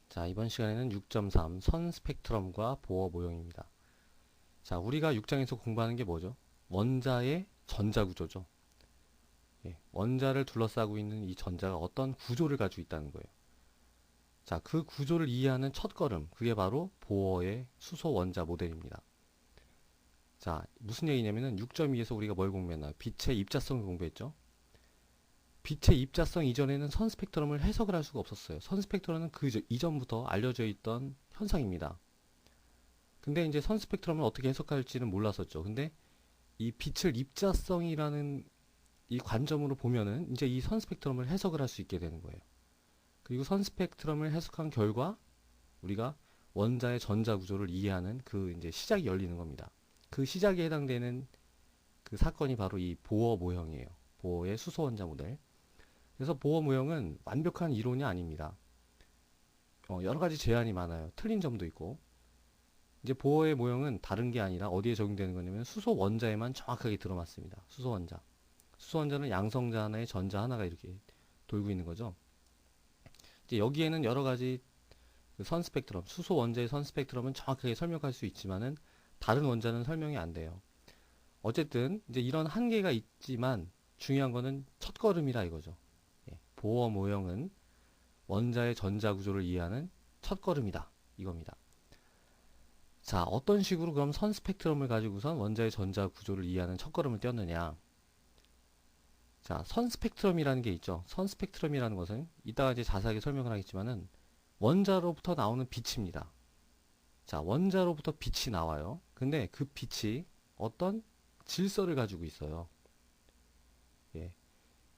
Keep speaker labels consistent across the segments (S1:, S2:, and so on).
S1: 자, 이번 시간에는 6.3 선 스펙트럼과 보어 모형입니다. 자, 우리가 6장에서 공부하는 게 뭐죠? 원자의 전자 구조죠. 예, 원자를 둘러싸고 있는 이 전자가 어떤 구조를 가지고 있다는 거예요. 자, 그 구조를 이해하는 첫 걸음, 그게 바로 보어의 수소 원자 모델입니다. 자, 무슨 얘기냐면은 6.2에서 우리가 뭘 공부했나요? 빛의 입자성을 공부했죠. 빛의 입자성 이전에는 선 스펙트럼을 해석을 할 수가 없었어요. 선 스펙트럼은 그 이전부터 알려져 있던 현상입니다. 근데 이제 선 스펙트럼을 어떻게 해석할지는 몰랐었죠. 근데 이 빛을 입자성이라는 이 관점으로 보면은 이제 이 선 스펙트럼을 해석을 할 수 있게 되는 거예요. 그리고 선 스펙트럼을 해석한 결과 우리가 원자의 전자 구조를 이해하는 그 이제 시작이 열리는 겁니다. 그 시작에 해당되는 그 사건이 바로 이 보어 모형이에요. 보어의 수소 원자 모델. 그래서 보어 모형은 완벽한 이론이 아닙니다. 여러 가지 제한이 많아요. 틀린 점도 있고. 이제 보어의 모형은 다른 게 아니라 어디에 적용되는 거냐면 수소 원자에만 정확하게 들어맞습니다. 수소 원자. 수소 원자는 양성자 하나에 전자 하나가 이렇게 돌고 있는 거죠. 이제 여기에는 여러 가지 그선 스펙트럼, 수소 원자의 선 스펙트럼은 정확하게 설명할 수 있지만은 다른 원자는 설명이 안 돼요. 어쨌든 이제 이런 한계가 있지만 중요한 거는 첫걸음이라 이거죠. 예, 보어 모형은 원자의 전자 구조를 이해하는 첫걸음이다. 이겁니다. 자, 어떤 식으로 그럼 선 스펙트럼을 가지고선 원자의 전자 구조를 이해하는 첫걸음을 떼었느냐? 자, 선 스펙트럼이라는 게 있죠. 선 스펙트럼이라는 것은 이따가 이제 자세하게 설명을 하겠지만은 원자로부터 나오는 빛입니다. 자, 원자로부터 빛이 나와요. 근데 그 빛이 어떤 질서를 가지고 있어요. 예.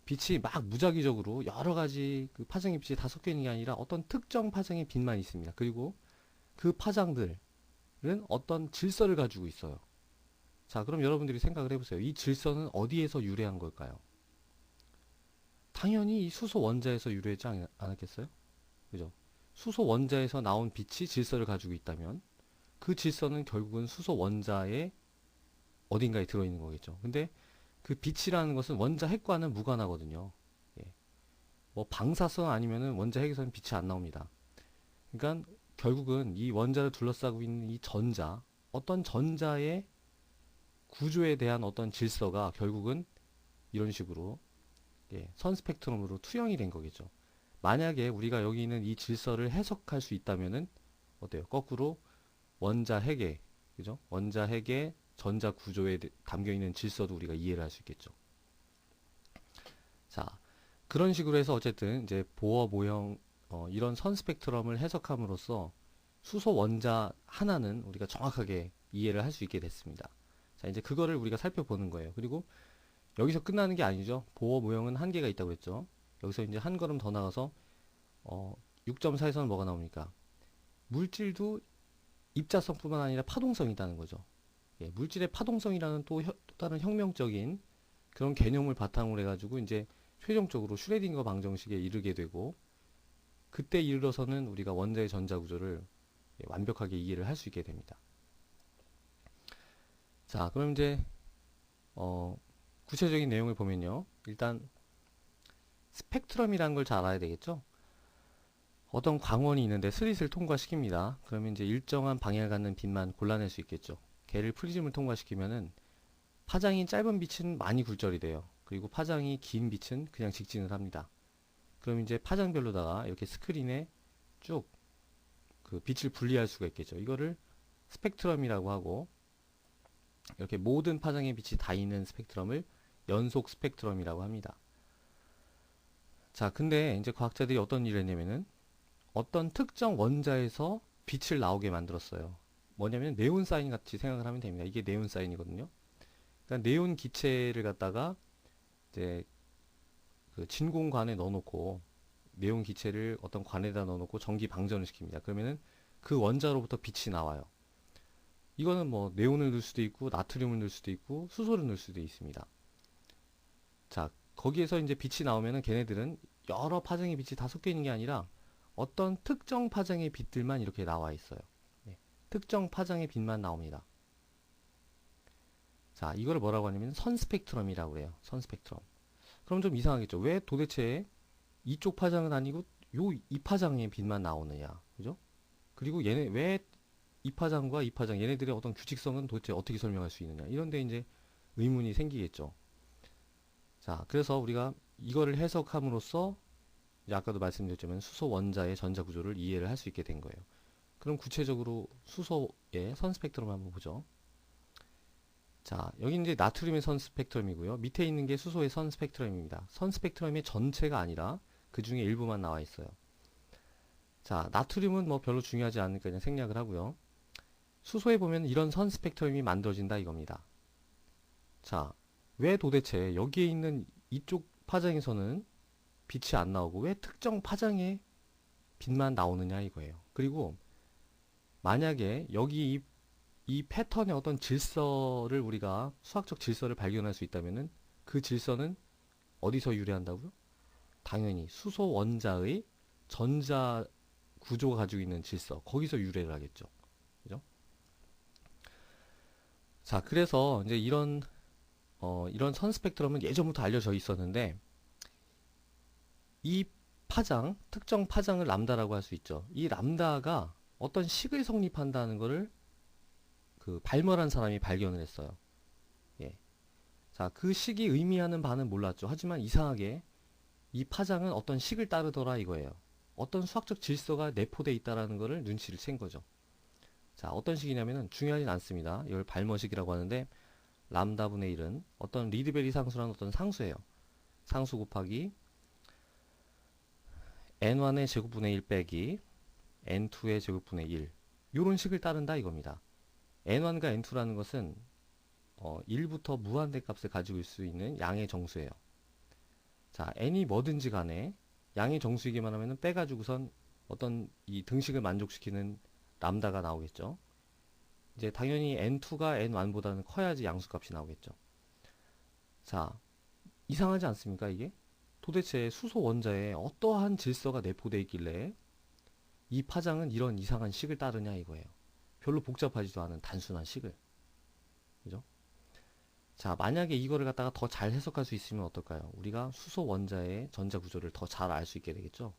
S1: 빛이 막 무작위적으로 여러 가지 그 파장의 빛이 다 섞여 있는 게 아니라 어떤 특정 파장의 빛만 있습니다. 그리고 그 파장들은 어떤 질서를 가지고 있어요. 자, 그럼 여러분들이 생각을 해보세요. 이 질서는 어디에서 유래한 걸까요? 당연히 이 수소 원자에서 유래하지 않았겠어요? 그죠? 수소 원자에서 나온 빛이 질서를 가지고 있다면 그 질서는 결국은 수소 원자의 어딘가에 들어있는 거겠죠. 근데 그 빛이라는 것은 원자 핵과는 무관하거든요. 예. 뭐 방사선 아니면은 원자 핵에서는 빛이 안 나옵니다. 그러니까 결국은 이 원자를 둘러싸고 있는 이 전자, 어떤 전자의 구조에 대한 어떤 질서가 결국은 이런 식으로 예, 선 스펙트럼으로 투영이 된 거겠죠. 만약에 우리가 여기 있는 이 질서를 해석할 수 있다면은 어때요? 거꾸로 원자 핵의 그죠? 원자 핵의 전자 구조에 담겨 있는 질서도 우리가 이해를 할 수 있겠죠. 자, 그런 식으로 해서 어쨌든 이제 보어 모형 이런 선 스펙트럼을 해석함으로써 수소 원자 하나는 우리가 정확하게 이해를 할 수 있게 됐습니다. 자, 이제 그거를 우리가 살펴보는 거예요. 그리고 여기서 끝나는 게 아니죠. 보어 모형은 한계가 있다고 했죠. 여기서 이제 한 걸음 더 나가서 6.4에서는 뭐가 나옵니까? 물질도 입자성뿐만 아니라 파동성이 있다는 거죠. 예, 물질의 파동성이라는 또 다른 혁명적인 그런 개념을 바탕으로 해가지고 이제 최종적으로 슈레딩거 방정식에 이르게 되고 그때 이르러서는 우리가 원자의 전자 구조를 완벽하게 이해를 할 수 있게 됩니다. 자, 그럼 이제 구체적인 내용을 보면요. 일단 스펙트럼이라는 걸 잘 알아야 되겠죠? 어떤 광원이 있는데 스릿을 통과시킵니다. 그러면 이제 일정한 방향을 갖는 빛만 골라낼 수 있겠죠. 걔를 프리즘을 통과시키면은 파장이 짧은 빛은 많이 굴절이 돼요. 그리고 파장이 긴 빛은 그냥 직진을 합니다. 그럼 이제 파장별로다가 이렇게 스크린에 쭉 그 빛을 분리할 수가 있겠죠. 이거를 스펙트럼이라고 하고 이렇게 모든 파장의 빛이 다 있는 스펙트럼을 연속 스펙트럼이라고 합니다. 자, 근데 이제 과학자들이 어떤 일을 했냐면은 어떤 특정 원자에서 빛을 나오게 만들었어요. 뭐냐면 네온 사인 같이 생각을 하면 됩니다. 이게 네온 사인이거든요. 그러니까 네온 기체를 갖다가 이제 그 진공관에 넣어놓고 네온 기체를 어떤 관에다 넣어놓고 전기 방전을 시킵니다. 그러면은 그 원자로부터 빛이 나와요. 이거는 뭐 네온을 넣을 수도 있고 나트륨을 넣을 수도 있고 수소를 넣을 수도 있습니다. 자, 거기에서 이제 빛이 나오면은 걔네들은 여러 파장의 빛이 다 섞여 있는 게 아니라 어떤 특정 파장의 빛들만 이렇게 나와 있어요. 네. 특정 파장의 빛만 나옵니다. 자, 이거를 뭐라고 하냐면 선 스펙트럼이라고 그래요. 선 스펙트럼. 그럼 좀 이상하겠죠. 왜 도대체 이쪽 파장은 아니고 요 이파장의 빛만 나오느냐, 그죠? 그리고 얘네 왜 이파장과 이파장 얘네들의 어떤 규칙성은 도대체 어떻게 설명할 수 있느냐, 이런데 이제 의문이 생기겠죠. 자, 그래서 우리가 이거를 해석함으로써 이제 아까도 말씀드렸지만 수소 원자의 전자 구조를 이해를 할 수 있게 된 거예요. 그럼 구체적으로 수소의 선 스펙트럼 한번 보죠. 자, 여기 이제 나트륨의 선 스펙트럼이고요. 밑에 있는 게 수소의 선 스펙트럼입니다. 선 스펙트럼의 전체가 아니라 그 중에 일부만 나와 있어요. 자, 나트륨은 뭐 별로 중요하지 않으니까 그냥 생략을 하고요. 수소에 보면 이런 선 스펙트럼이 만들어진다 이겁니다. 자, 왜 도대체 여기에 있는 이쪽 파장에서는 빛이 안 나오고 왜 특정 파장의 빛만 나오느냐 이거예요. 그리고 만약에 여기 이 패턴의 어떤 질서를 우리가 수학적 질서를 발견할 수 있다면은 그 질서는 어디서 유래한다고요? 당연히 수소 원자의 전자 구조가 가지고 있는 질서, 거기서 유래를 하겠죠. 그죠? 자, 그래서 이제 이런 선 스펙트럼은 예전부터 알려져 있었는데 이 파장, 특정 파장을 람다라고 할 수 있죠. 이 람다가 어떤 식을 성립한다는 것을 그 발명한 사람이 발견을 했어요. 예. 자, 그 식이 의미하는 바는 몰랐죠. 하지만 이상하게 이 파장은 어떤 식을 따르더라 이거예요. 어떤 수학적 질서가 내포되어 있다라는 것을 눈치를 챈 거죠. 자, 어떤 식이냐면은 중요하진 않습니다. 이걸 발머식이라고 하는데 람다분의 1은 어떤 리드베리 상수라는 어떤 상수예요. 상수 곱하기 n1의 제곱분의 1 빼기 n2의 제곱분의 1, 요런 식을 따른다 이겁니다. n1과 n2라는 것은 1부터 무한대 값을 가지고 있을 수 있는 양의 정수예요. 자, n이 뭐든지 간에 양의 정수이기만 하면 빼가지고선 어떤 이 등식을 만족시키는 람다가 나오겠죠. 이제 당연히 n2가 n1보다는 커야지 양수값이 나오겠죠. 자, 이상하지 않습니까 이게? 도대체 수소 원자에 어떠한 질서가 내포되어 있길래 이 파장은 이런 이상한 식을 따르냐 이거예요. 별로 복잡하지도 않은 단순한 식을. 그죠? 자, 만약에 이거를 갖다가 더 잘 해석할 수 있으면 어떨까요? 우리가 수소 원자의 전자 구조를 더 잘 알 수 있게 되겠죠?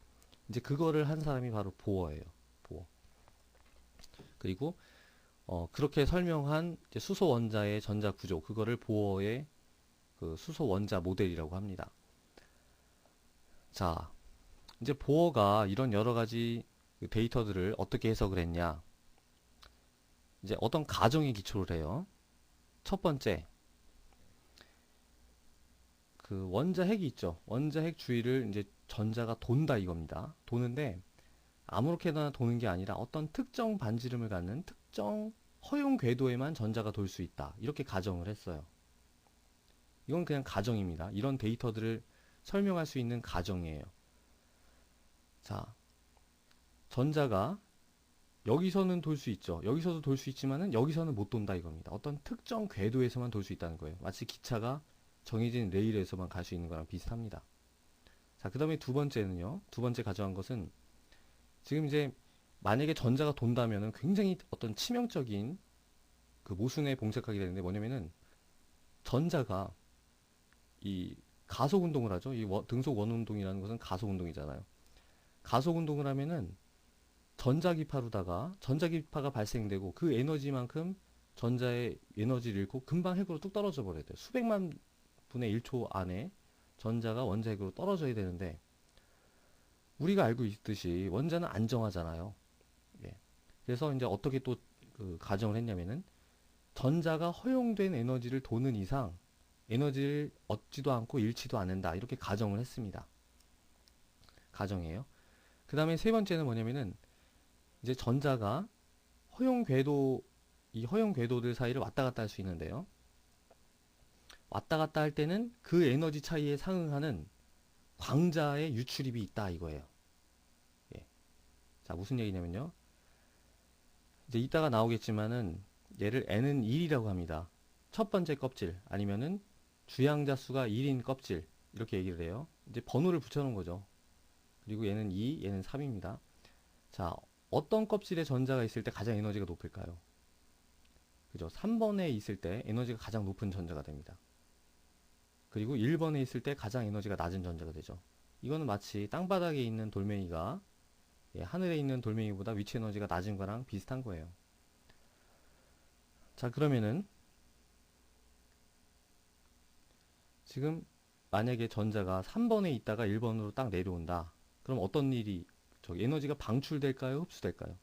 S1: 이제 그거를 한 사람이 바로 보어예요. 보어. 그리고 그렇게 설명한 이제 수소 원자의 전자 구조, 그거를 보어의 그 수소 원자 모델이라고 합니다. 자, 이제 보어가 이런 여러 가지 그 데이터들을 어떻게 해석을 했냐? 이제 어떤 가정에 기초를 해요. 첫 번째, 그 원자핵이 있죠. 원자핵 주위를 이제 전자가 돈다 이겁니다. 도는데 아무렇게나 도는 게 아니라 어떤 특정 반지름을 갖는 특정 허용 궤도에만 전자가 돌 수 있다. 이렇게 가정을 했어요. 이건 그냥 가정입니다. 이런 데이터들을 설명할 수 있는 가정이에요. 자, 전자가 여기서는 돌 수 있죠. 여기서도 돌 수 있지만은 여기서는 못 돈다 이겁니다. 어떤 특정 궤도에서만 돌 수 있다는 거예요. 마치 기차가 정해진 레일에서만 갈 수 있는 거랑 비슷합니다. 자, 그 다음에 두 번째는요. 두 번째 가져간 것은 지금 이제 만약에 전자가 돈다면은 굉장히 어떤 치명적인 그 모순에 봉착하게 되는데 뭐냐면은 전자가 이 가속 운동을 하죠. 이 등속 원운동이라는 것은 가속 운동이잖아요. 가속 운동을 하면은 전자기파로다가 전자기파가 발생되고 그 에너지만큼 전자의 에너지를 잃고 금방 핵으로 뚝 떨어져 버려야 돼요. 수백만 분의 1초 안에 전자가 원자핵으로 떨어져야 되는데 우리가 알고 있듯이 원자는 안정하잖아요. 예. 그래서 이제 어떻게 또 그 가정을 했냐면은 전자가 허용된 에너지를 도는 이상 에너지를 얻지도 않고 잃지도 않는다. 이렇게 가정을 했습니다. 가정이에요. 그 다음에 세 번째는 뭐냐면은 이제 전자가 허용 궤도, 이 허용 궤도들 사이를 왔다 갔다 할 수 있는데요. 왔다 갔다 할 때는 그 에너지 차이에 상응하는 광자의 유출입이 있다 이거예요. 예. 자, 무슨 얘기냐면요. 이제 이따가 나오겠지만은 얘를 n은 1이라고 합니다. 첫 번째 껍질 아니면은 주양자 수가 1인 껍질 이렇게 얘기를 해요. 이제 번호를 붙여놓은 거죠. 그리고 얘는 2, 얘는 3입니다. 자, 어떤 껍질에 전자가 있을 때 가장 에너지가 높을까요? 그죠? 3번에 있을 때 에너지가 가장 높은 전자가 됩니다. 그리고 1번에 있을 때 가장 에너지가 낮은 전자가 되죠. 이거는 마치 땅바닥에 있는 돌멩이가 하늘에 있는 돌멩이보다 위치 에너지가 낮은 거랑 비슷한 거예요. 자, 그러면은 지금 만약에 전자가 3번에 있다가 1번으로 딱 내려온다. 그럼 어떤 일이, 에너지가 방출될까요? 흡수될까요?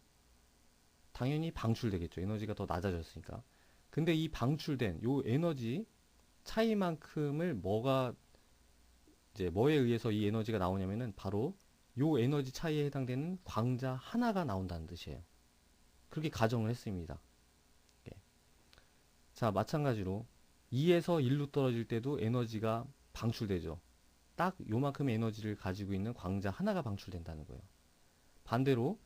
S1: 당연히 방출되겠죠. 에너지가 더 낮아졌으니까. 근데 이 방출된 요 에너지 차이만큼을 뭐에 의해서 이 에너지가 나오냐면은 바로 요 에너지 차이에 해당되는 광자 하나가 나온다는 뜻이에요. 그렇게 가정을 했습니다. 예. 자, 마찬가지로 2에서 1로 떨어질 때도 에너지가 방출되죠. 딱 요만큼의 에너지를 가지고 있는 광자 하나가 방출된다는 거예요. 반대로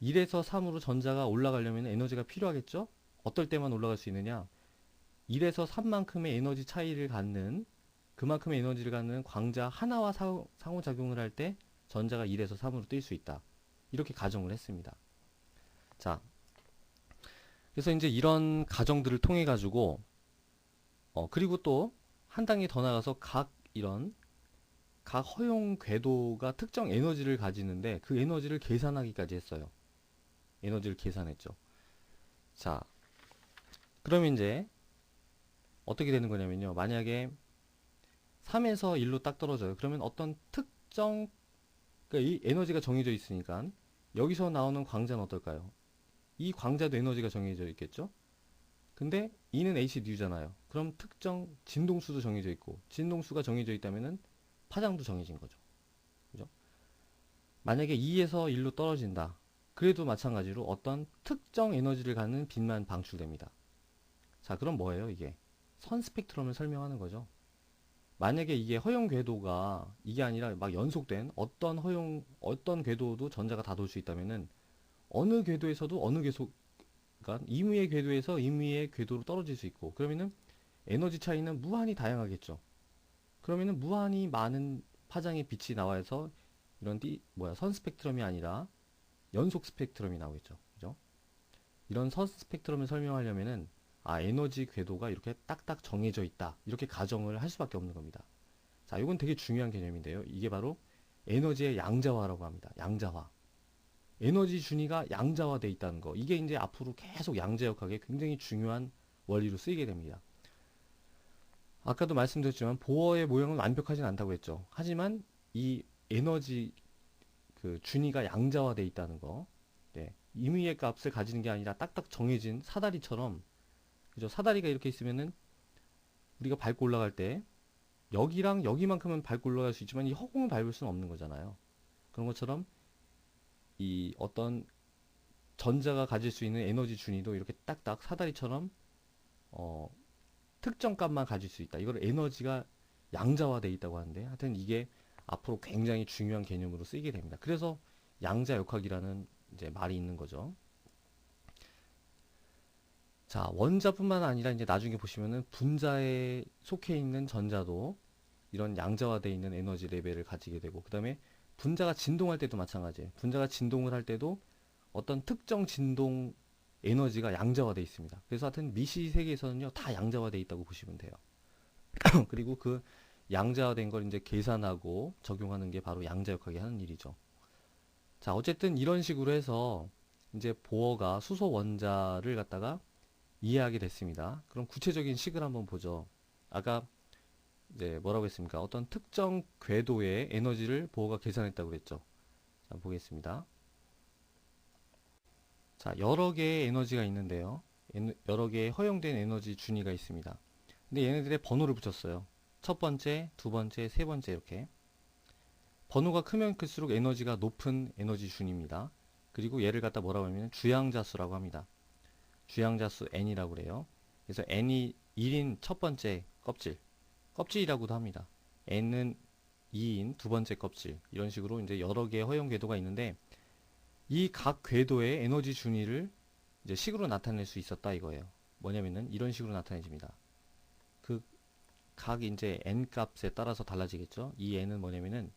S1: 1에서 3으로 전자가 올라가려면 에너지가 필요하겠죠? 어떨 때만 올라갈 수 있느냐? 1에서 3만큼의 에너지 차이를 갖는, 그만큼의 에너지를 갖는 광자 하나와 상호작용을 할 때 전자가 1에서 3으로 뛸 수 있다. 이렇게 가정을 했습니다. 자, 그래서 이제 이런 가정들을 통해 가지고 그리고 또 한 단계 더 나가서 각 허용 궤도가 특정 에너지를 가지는데 그 에너지를 계산하기까지 했어요. 에너지를 계산했죠. 자, 그러면 이제 어떻게 되는 거냐면요. 만약에 3에서 1로 딱 떨어져요. 그러면 어떤 특정, 그러니까 이 에너지가 정해져 있으니까 여기서 나오는 광자는 어떨까요? 이 광자도 에너지가 정해져 있겠죠? 근데 E는 hν-잖아요. 그럼 특정 진동수도 정해져 있고, 진동수가 정해져 있다면은 파장도 정해진 거죠. 그죠? 만약에 2에서 1로 떨어진다. 그래도 마찬가지로 어떤 특정 에너지를 갖는 빛만 방출됩니다. 자, 그럼 뭐예요, 이게? 선 스펙트럼을 설명하는 거죠. 만약에 이게 허용 궤도가 이게 아니라 막 연속된 어떤 궤도도 전자가 다 돌 수 있다면은 어느 궤도에서도 그러니까 임의의 궤도에서 임의의 궤도로 떨어질 수 있고, 그러면은 에너지 차이는 무한히 다양하겠죠. 그러면은 무한히 많은 파장의 빛이 나와서 이런 선 스펙트럼이 아니라 연속 스펙트럼이 나오겠죠. 그죠? 이런 선 스펙트럼을 설명하려면은 에너지 궤도가 이렇게 딱딱 정해져 있다. 이렇게 가정을 할 수밖에 없는 겁니다. 자, 이건 되게 중요한 개념인데요. 이게 바로 에너지의 양자화라고 합니다. 양자화. 에너지 준위가 양자화되어 있다는 거. 이게 이제 앞으로 계속 양자역학에 굉장히 중요한 원리로 쓰이게 됩니다. 아까도 말씀드렸지만 보어의 모형은 완벽하진 않다고 했죠. 하지만 이 에너지 준위가 양자화되어 있다는 거. 네. 임의의 값을 가지는 게 아니라 딱딱 정해진 사다리처럼, 그죠? 사다리가 이렇게 있으면은 우리가 밟고 올라갈 때 여기랑 여기만큼은 밟고 올라갈 수 있지만 이 허공을 밟을 수는 없는 거잖아요. 그런 것처럼 이 어떤 전자가 가질 수 있는 에너지 준위도 이렇게 딱딱 사다리처럼 특정 값만 가질 수 있다. 이걸 에너지가 양자화되어 있다고 하는데, 하여튼 이게 앞으로 굉장히 중요한 개념으로 쓰이게 됩니다. 그래서 양자역학이라는 이제 말이 있는 거죠. 자, 원자뿐만 아니라 이제 나중에 보시면은 분자에 속해 있는 전자도 이런 양자화되어 있는 에너지 레벨을 가지게 되고, 그 다음에 분자가 진동할 때도 마찬가지예요. 분자가 진동을 할 때도 어떤 특정 진동 에너지가 양자화되어 있습니다. 그래서 하여튼 미시 세계에서는요, 다 양자화되어 있다고 보시면 돼요. 그리고 그 양자화된 걸 이제 계산하고 적용하는 게 바로 양자역학이 하는 일이죠. 자, 어쨌든 이런 식으로 해서 이제 보어가 수소 원자를 갖다가 이해하게 됐습니다. 그럼 구체적인 식을 한번 보죠. 아까 이제 뭐라고 했습니까? 어떤 특정 궤도의 에너지를 보어가 계산했다고 그랬죠. 자, 보겠습니다. 자, 여러 개의 에너지가 있는데요. 여러 개의 허용된 에너지 준위가 있습니다. 근데 얘네들의 번호를 붙였어요. 첫 번째, 두 번째, 세 번째 이렇게. 번호가 크면 클수록 에너지가 높은 에너지 준위입니다. 그리고 얘를 갖다 뭐라고 하면 주양자수라고 합니다. 주양자수 n이라고 그래요. 그래서 n이 1인 첫 번째 껍질이라고도 합니다. n은 2인 두 번째 껍질, 이런 식으로 이제 여러 개의 허용 궤도가 있는데 이 각 궤도의 에너지 준위를 이제 식으로 나타낼 수 있었다 이거예요. 뭐냐면은 이런 식으로 나타내집니다. 그 각 이제 n 값에 따라서 달라지겠죠. 이 n은 뭐냐면은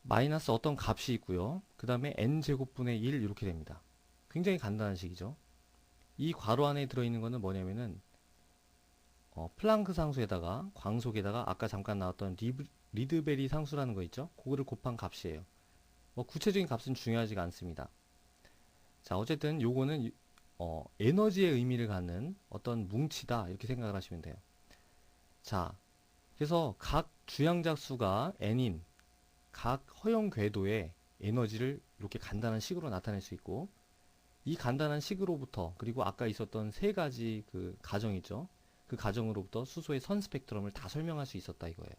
S1: 마이너스 어떤 값이 있고요. 그 다음에 n 제곱분의 1 이렇게 됩니다. 굉장히 간단한 식이죠. 이 괄호 안에 들어있는 거는 뭐냐면은 플랑크 상수에다가 광속에다가 아까 잠깐 나왔던 리드베리 상수라는 거 있죠? 그거를 곱한 값이에요. 뭐 구체적인 값은 중요하지가 않습니다. 자, 어쨌든 요거는 에너지의 의미를 갖는 어떤 뭉치다 이렇게 생각을 하시면 돼요. 자, 그래서 각 주양자수가 n인 각 허용 궤도의 에너지를 이렇게 간단한 식으로 나타낼 수 있고, 이 간단한 식으로부터, 그리고 아까 있었던 세 가지 그 가정이죠. 그 가정으로부터 수소의 선 스펙트럼을 다 설명할 수 있었다 이거예요.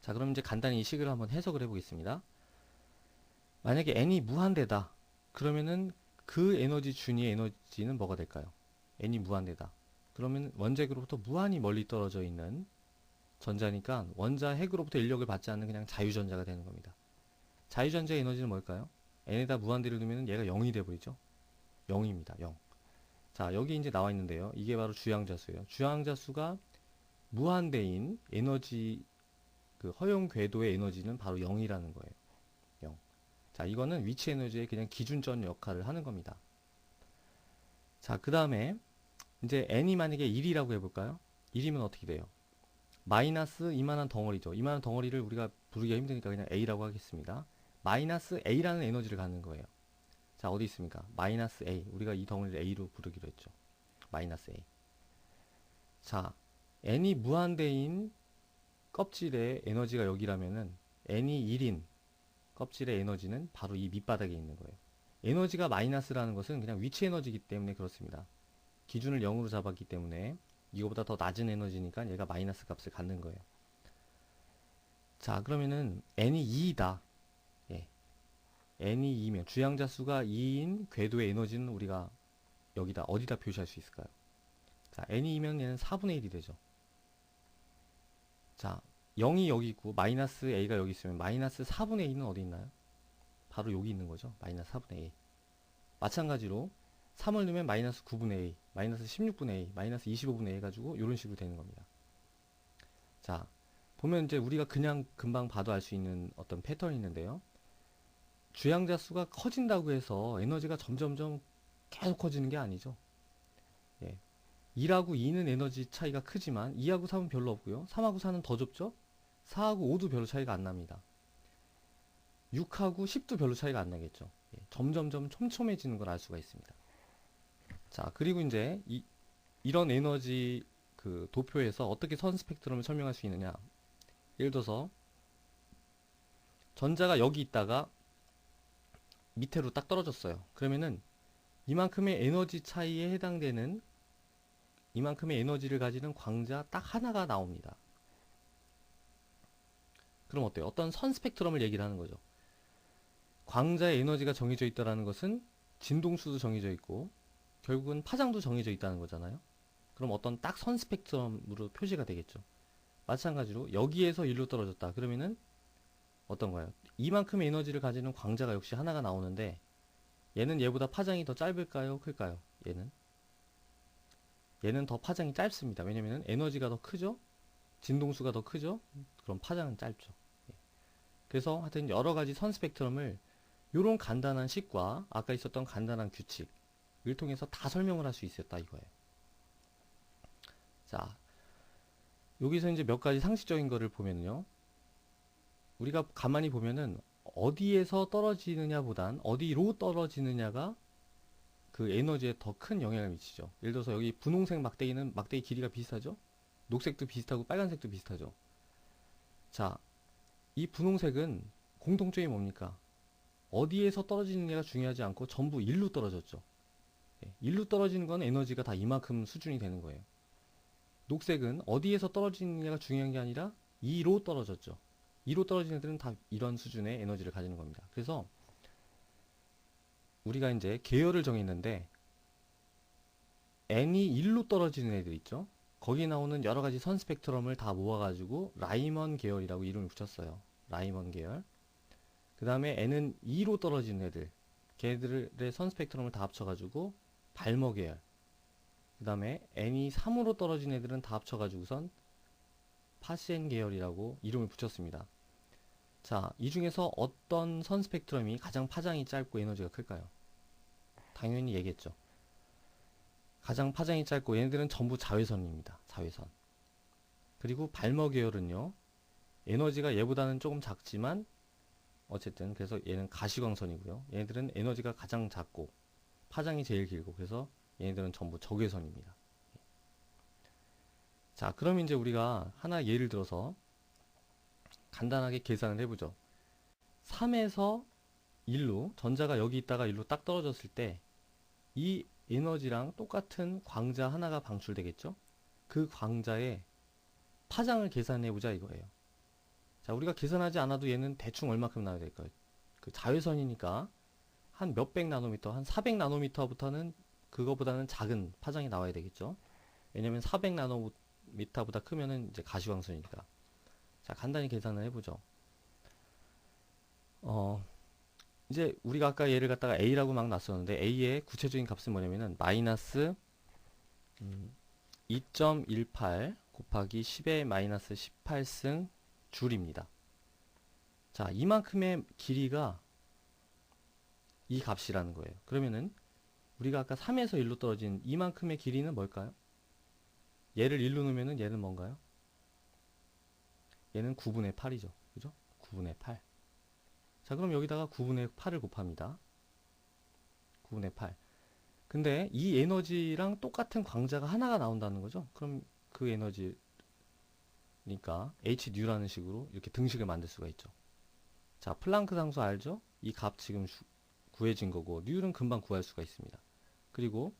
S1: 자, 그럼 이제 간단히 이 식을 한번 해석을 해보겠습니다. 만약에 n이 무한대다. 그러면은 그 에너지 준위의 에너지는 뭐가 될까요? n이 무한대다. 그러면 원자핵으로부터 무한히 멀리 떨어져 있는 전자니까 원자 핵으로부터 인력을 받지 않는 그냥 자유전자가 되는 겁니다. 자유전자의 에너지는 뭘까요? n에다 무한대를 두면 얘가 0이 돼버리죠. 0입니다. 0. 자, 여기 이제 나와 있는데요. 이게 바로 주양자수예요. 주양자수가 무한대인 에너지, 그 허용 궤도의 에너지는 바로 0이라는 거예요. 0. 자, 이거는 위치 에너지의 그냥 기준점 역할을 하는 겁니다. 자, 그 다음에 이제 n이 만약에 1이라고 해볼까요? 1이면 어떻게 돼요? 마이너스 이만한 덩어리죠. 이만한 덩어리를 우리가 부르기가 힘드니까 그냥 a라고 하겠습니다. 마이너스 a라는 에너지를 갖는 거예요. 자, 어디 있습니까? 마이너스 a. 우리가 이 덩어리를 a로 부르기로 했죠. 마이너스 a. 자, n이 무한대인 껍질의 에너지가 여기라면은 n이 1인 껍질의 에너지는 바로 이 밑바닥에 있는 거예요. 에너지가 마이너스라는 것은 그냥 위치 에너지이기 때문에 그렇습니다. 기준을 0으로 잡았기 때문에 이거보다 더 낮은 에너지니까 얘가 마이너스 값을 갖는 거예요. 자, 그러면은 n이 2이다. 예. n이 2면 주양자 수가 2인 궤도의 에너지는 우리가 여기다 어디다 표시할 수 있을까요? 자, n이 2면 얘는 4분의 1이 되죠. 자, 0이 여기 있고 마이너스 a가 여기 있으면 마이너스 4분의 1은 어디 있나요? 바로 여기 있는 거죠. 마이너스 4분의 1. 마찬가지로 3을 넣으면 마이너스 9분의 a, 마이너스 16분의 a, 마이너스 25분의 a 해가지고 이런 식으로 되는 겁니다. 자, 보면 이제 우리가 그냥 금방 봐도 알 수 있는 어떤 패턴이 있는데요. 주양자 수가 커진다고 해서 에너지가 점점점 계속 커지는 게 아니죠. 예. 1하고 2는 에너지 차이가 크지만 2하고 3은 별로 없고요. 3하고 4는 더 좁죠. 4하고 5도 별로 차이가 안 납니다. 6하고 10도 별로 차이가 안 나겠죠. 예. 점점점 촘촘해지는 걸 알 수가 있습니다. 자, 그리고 이제 이런 에너지 그 도표에서 어떻게 선 스펙트럼을 설명할 수 있느냐. 예를 들어서 전자가 여기 있다가 밑으로 딱 떨어졌어요. 그러면은 이만큼의 에너지 차이에 해당되는 이만큼의 에너지를 가지는 광자 딱 하나가 나옵니다. 그럼 어때요? 어떤 선 스펙트럼을 얘기를 하는 거죠. 광자의 에너지가 정해져 있다는 것은 진동수도 정해져 있고 결국은 파장도 정해져 있다는 거잖아요. 그럼 어떤 딱 선 스펙트럼으로 표시가 되겠죠. 마찬가지로 여기에서 1로 떨어졌다. 그러면은 어떤가요? 이만큼의 에너지를 가지는 광자가 역시 하나가 나오는데 얘는 얘보다 파장이 더 짧을까요? 클까요? 얘는 더 파장이 짧습니다. 왜냐면 에너지가 더 크죠? 진동수가 더 크죠? 그럼 파장은 짧죠. 그래서 하여튼 여러 가지 선 스펙트럼을 이런 간단한 식과 아까 있었던 간단한 규칙을 통해서 다 설명을 할 수 있었다 이거예요. 자, 여기서 이제 몇 가지 상식적인 거를 보면요. 우리가 가만히 보면은 어디에서 떨어지느냐보단 어디로 떨어지느냐가 그 에너지에 더 큰 영향을 미치죠. 예를 들어서 여기 분홍색 막대기는 막대기 길이가 비슷하죠? 녹색도 비슷하고 빨간색도 비슷하죠. 자, 이 분홍색은 공통점이 뭡니까? 어디에서 떨어지느냐가 중요하지 않고 전부 1로 떨어졌죠. 1로 떨어지는 건 에너지가 다 이만큼 수준이 되는 거예요. 녹색은 어디에서 떨어지느냐가 중요한 게 아니라 2로 떨어졌죠. 2로 떨어진 애들은 다 이런 수준의 에너지를 가지는 겁니다. 그래서 우리가 이제 계열을 정했는데 n이 1로 떨어지는 애들 있죠. 거기 나오는 여러 가지 선 스펙트럼을 다 모아가지고 라이먼 계열이라고 이름을 붙였어요. 라이먼 계열. 그 다음에 n은 2로 떨어지는 애들, 걔들의 선 스펙트럼을 다 합쳐가지고 발머 계열. 그 다음에 n이 3으로 떨어진 애들은 다 합쳐가지고선 파시엔 계열이라고 이름을 붙였습니다. 자, 이 중에서 어떤 선 스펙트럼이 가장 파장이 짧고 에너지가 클까요? 당연히 얘기했죠. 가장 파장이 짧고 얘네들은 전부 자외선입니다. 자외선. 그리고 발머 계열은요. 에너지가 얘보다는 조금 작지만 어쨌든 그래서 얘는 가시광선이고요. 얘네들은 에너지가 가장 작고 파장이 제일 길고 그래서 얘네들은 전부 적외선입니다. 자, 그럼 이제 우리가 하나 예를 들어서 간단하게 계산을 해보죠. 3에서 1로 전자가 여기 있다가 1로 딱 떨어졌을 때 이 에너지랑 똑같은 광자 하나가 방출되겠죠? 그 광자의 파장을 계산해보자 이거예요. 자, 우리가 계산하지 않아도 얘는 대충 얼마큼 나와야 될까요? 그 자외선이니까 한 몇백 나노미터, 한 400 나노미터부터는 그거보다는 작은 파장이 나와야 되겠죠? 왜냐면 400 나노미터보다 크면은 이제 가시광선이니까. 자, 간단히 계산을 해보죠. 이제 우리가 아까 얘를 갖다가 A라고 막 놨었는데 A의 구체적인 값은 뭐냐면은 마이너스 2.18 곱하기 10의 마이너스 18승 줄입니다. 자, 이만큼의 길이가 이 값이라는 거예요. 그러면은 우리가 아까 3에서 1로 떨어진 이만큼의 길이는 뭘까요? 얘를 1로 넣으면은 얘는 뭔가요? 얘는 9분의 8이죠. 그죠? 9분의 8. 자, 그럼 여기다가 9분의 8을 곱합니다. 9분의 8. 근데 이 에너지랑 똑같은 광자가 하나가 나온다는 거죠. 그럼 그 에너지니까 hν 식으로 이렇게 등식을 만들 수가 있죠. 자, 플랑크 상수 알죠? 이 값 지금 구해진 거고 ν 금방 구할 수가 있습니다. 그리고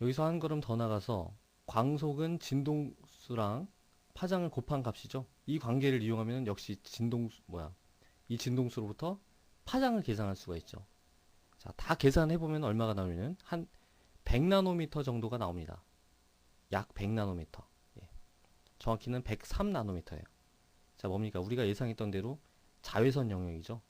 S1: 여기서 한 걸음 더 나가서 광속은 진동수랑 파장을 곱한 값이죠. 이 관계를 이용하면 역시 이 진동수로부터 파장을 계산할 수가 있죠. 자, 다 계산해보면 얼마가 나오냐면 한 100나노미터 정도가 나옵니다. 약 100나노미터. 예. 정확히는 103나노미터예요. 자, 뭡니까? 우리가 예상했던 대로 자외선 영역이죠.